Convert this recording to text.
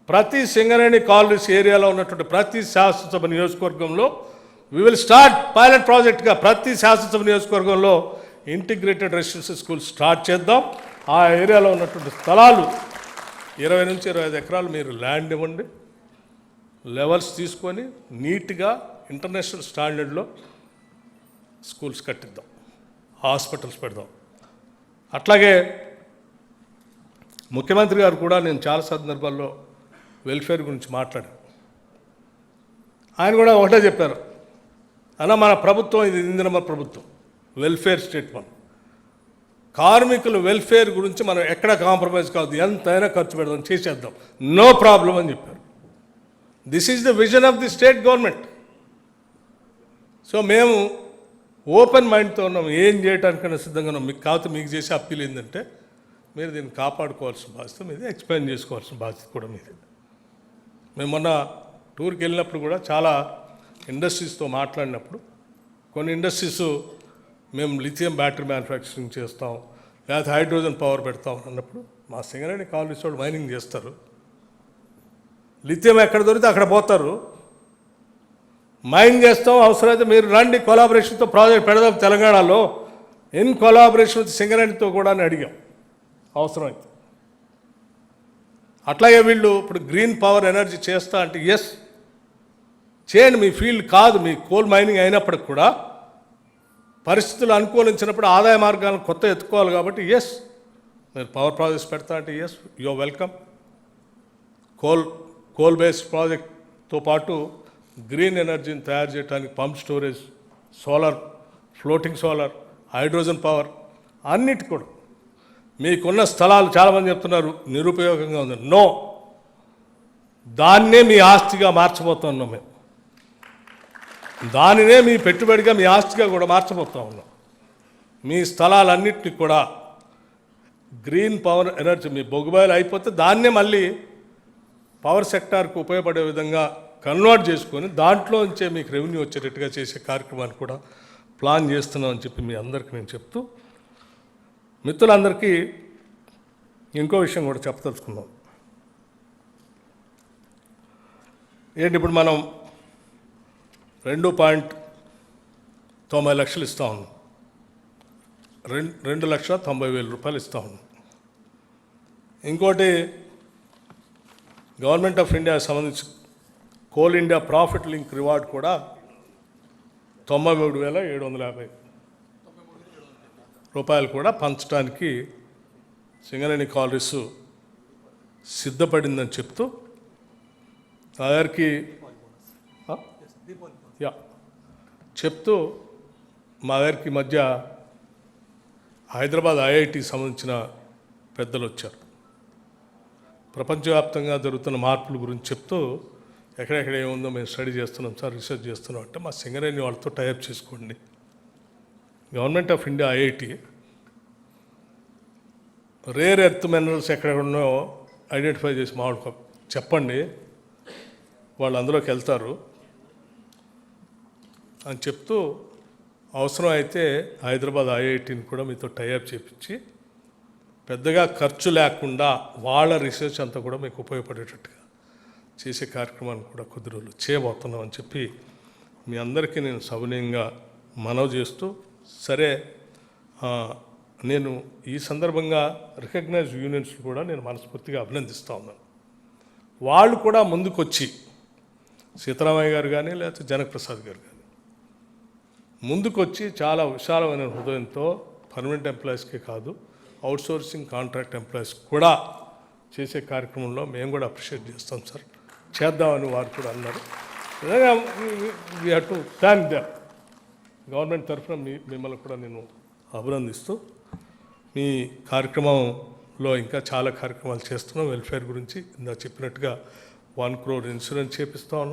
ప్రతి సింగరేణి కాలనీస్ ఏరియాలో ఉన్నటువంటి ప్రతి శాసనసభ నియోజకవర్గంలో వి విల్ స్టార్ట్ పైలట్ ప్రాజెక్ట్గా ప్రతి శాసనసభ నియోజకవర్గంలో ఇంటిగ్రేటెడ్ రెసిడెన్షియల్ స్కూల్ స్టార్ట్ చేద్దాం. ఆ ఏరియాలో ఉన్నటువంటి స్థలాలు 20 నుంచి 25 ఎకరాలు మీరు ల్యాండ్ ఇవ్వండి, లెవెల్స్ తీసుకొని నీట్గా ఇంటర్నేషనల్ స్టాండర్డ్లో స్కూల్స్ కట్టిద్దాం, హాస్పిటల్స్ పెడదాం. అట్లాగే ముఖ్యమంత్రి గారు కూడా నేను చాలా సందర్భాల్లో వెల్ఫేర్ గురించి మాట్లాడాను. ఆయన కూడా ఒకటే చెప్పారు, అన్న మన ప్రభుత్వం ఇది ఇందిరమ్మ ప్రభుత్వం, వెల్ఫేర్ స్టేట్ మనం, కార్మికుల వెల్ఫేర్ గురించి మనం ఎక్కడ కాంప్రమైజ్ కాదు, ఎంతైనా ఖర్చు పెడదాం, చేసేద్దాం, నో ప్రాబ్లం అని చెప్పారు. This is the vision of the state government. So మేము ఓపెన్ మైండ్తో ఉన్నాం, ఏం చేయడానికైనా సిద్ధంగా ఉన్నాం. మీకు కాకపోతే మీకు చేసే అప్పీల్ ఏంటంటే మీరు దీన్ని కాపాడుకోవాల్సిన బాధ్యత మీది, ఎక్స్ప్లెయిన్ చేసుకోవాల్సిన బాధ్యత కూడా మీది. మేము మొన్న టూర్కి వెళ్ళినప్పుడు కూడా చాలా ఇండస్ట్రీస్తో మాట్లాడినప్పుడు కొన్ని ఇండస్ట్రీస్ మేము లిథియం బ్యాటరీ మ్యానుఫ్యాక్చరింగ్ చేస్తాం, లేకపోతే హైడ్రోజన్ పవర్ పెడతాం అన్నప్పుడు మా సింగరేణి కాలనీస్ వాళ్ళు మైనింగ్ చేస్తారు, లిథియం ఎక్కడ దొరికితే అక్కడ పోతారు, మైన్ చేస్తాం, అవసరమైతే మీరు రండి కొలాబరేషన్తో ప్రాజెక్ట్ పెడదాం తెలంగాణలో, ఇన్ కొలాబరేషన్ విత్ సింగరేణితో కూడా అని అడిగాం అవసరమైతే. అట్లాగే వీళ్ళు ఇప్పుడు గ్రీన్ పవర్ ఎనర్జీ చేస్తా అంటే ఎస్ చేయండి, మీ ఫీల్డ్ కాదు, మీ కోల్ మైనింగ్ అయినప్పటికి కూడా పరిస్థితులు అనుకూలించినప్పుడు ఆదాయ మార్గాలను కొత్త ఎత్తుకోవాలి కాబట్టి ఎస్ మీరు పవర్ ప్రాజెక్ట్స్ పెడతా అంటే yes you're welcome. Coal based ప్రాజెక్ట్తో పాటు గ్రీన్ ఎనర్జీని తయారు చేయడానికి pump storage, solar, floating solar, hydrogen power అన్నిటి కూడా మీకున్న స్థలాలు చాలామంది చెప్తున్నారు నిరుపయోగంగా ఉంది. నో, దాన్నే మీ ఆస్తిగా మార్చబోతున్నాం మేము, దానినే మీ పెట్టుబడిగా మీ ఆస్తిగా కూడా మార్చబోతూ ఉన్నాం. మీ స్థలాలన్నింటినీ కూడా గ్రీన్ పవర్ ఎనర్జీ, మీ బొగ్గుబాయిలు అయిపోతే దాన్నే మళ్ళీ పవర్ సెక్టార్కి ఉపయోగపడే విధంగా కన్వర్ట్ చేసుకొని దాంట్లోంచే మీకు రెవెన్యూ వచ్చేటట్టుగా చేసే కార్యక్రమాన్ని కూడా ప్లాన్ చేస్తున్నామని చెప్పి మీ అందరికీ నేను చెప్తూ, మిత్రులందరికీ ఇంకో విషయం కూడా చెప్పదలుచుకుందాం. ఏంటి, ఇప్పుడు మనం 2.90 ఇస్తూ ఉన్నాం, 2,90,000 రూపాయలు ఇస్తూ ఉన్నాం. ఇంకోటి గవర్నమెంట్ ఆఫ్ ఇండియా సంబంధించి coal India profit link reward కూడా 93,750 రూపాయలు కూడా పంచడానికి సింగరేణి కాలనీస్ సిద్ధపడిందని చెప్తూ నా దగ్గరికి చెప్తూ మా దగ్గరికి మధ్య హైదరాబాద్ ఐఐటికి సంబంధించిన పెద్దలు వచ్చారు. ప్రపంచవ్యాప్తంగా జరుగుతున్న మార్పుల గురించి చెప్తూ ఎక్కడెక్కడ ఏముందో మేము స్టడీ చేస్తున్నాం సార్, రీసెర్చ్ చేస్తున్నాం అంటే మా సింగరేణి వాళ్ళతో టైప్ చేసుకోండి. Government of India IIT rare earth minerals ఎక్కడ ఉన్నాయో ఐడెంటిఫై చేసి మాకు చెప్పండి, వాళ్ళు అందులోకి వెళ్తారు అని చెప్తూ అవసరం అయితే హైదరాబాద్ ఐఐటిని కూడా మీతో టైఅప్ చేపించి పెద్దగా ఖర్చు లేకుండా వాళ్ళ రీసెర్చ్ అంతా కూడా మీకు ఉపయోగపడేటట్టుగా చేసే కార్యక్రమాన్ని కూడా కొద్ది రోజులు చేయబోతున్నామని చెప్పి మీ అందరికీ నేను సవినయంగా మనవి చేస్తూ, సరే నేను ఈ సందర్భంగా రికగ్నైజ్ యూనియన్స్ కూడా నేను మనస్ఫూర్తిగా అభినందిస్తూ ఉన్నాను. వాళ్ళు కూడా ముందుకొచ్చి సీతారామయ్య గారు కానీ లేకపోతే జనకప్రసాద్ గారు కానీ ముందుకొచ్చి చాలా విశాలమైన హృదయంతో పర్మనెంట్ ఎంప్లాయీస్కే కాదు అవుట్సోర్సింగ్ కాంట్రాక్ట్ ఎంప్లాయీస్ కూడా చేసే కార్యక్రమంలో మేము కూడా అప్రిషియేట్ చేస్తాం సార్, చేద్దామని వారు కూడా అన్నారు. నిజంగా we have to thank them. Government తరఫున మిమ్మల్ని కూడా నేను అభినందిస్తూ, మీ కార్యక్రమంలో ఇంకా చాలా కార్యక్రమాలు చేస్తున్నాం వెల్ఫేర్ గురించి. ఇందా చెప్పినట్టుగా 1 crore ఇన్సూరెన్స్ చేపిస్తూ ఉన్నాం.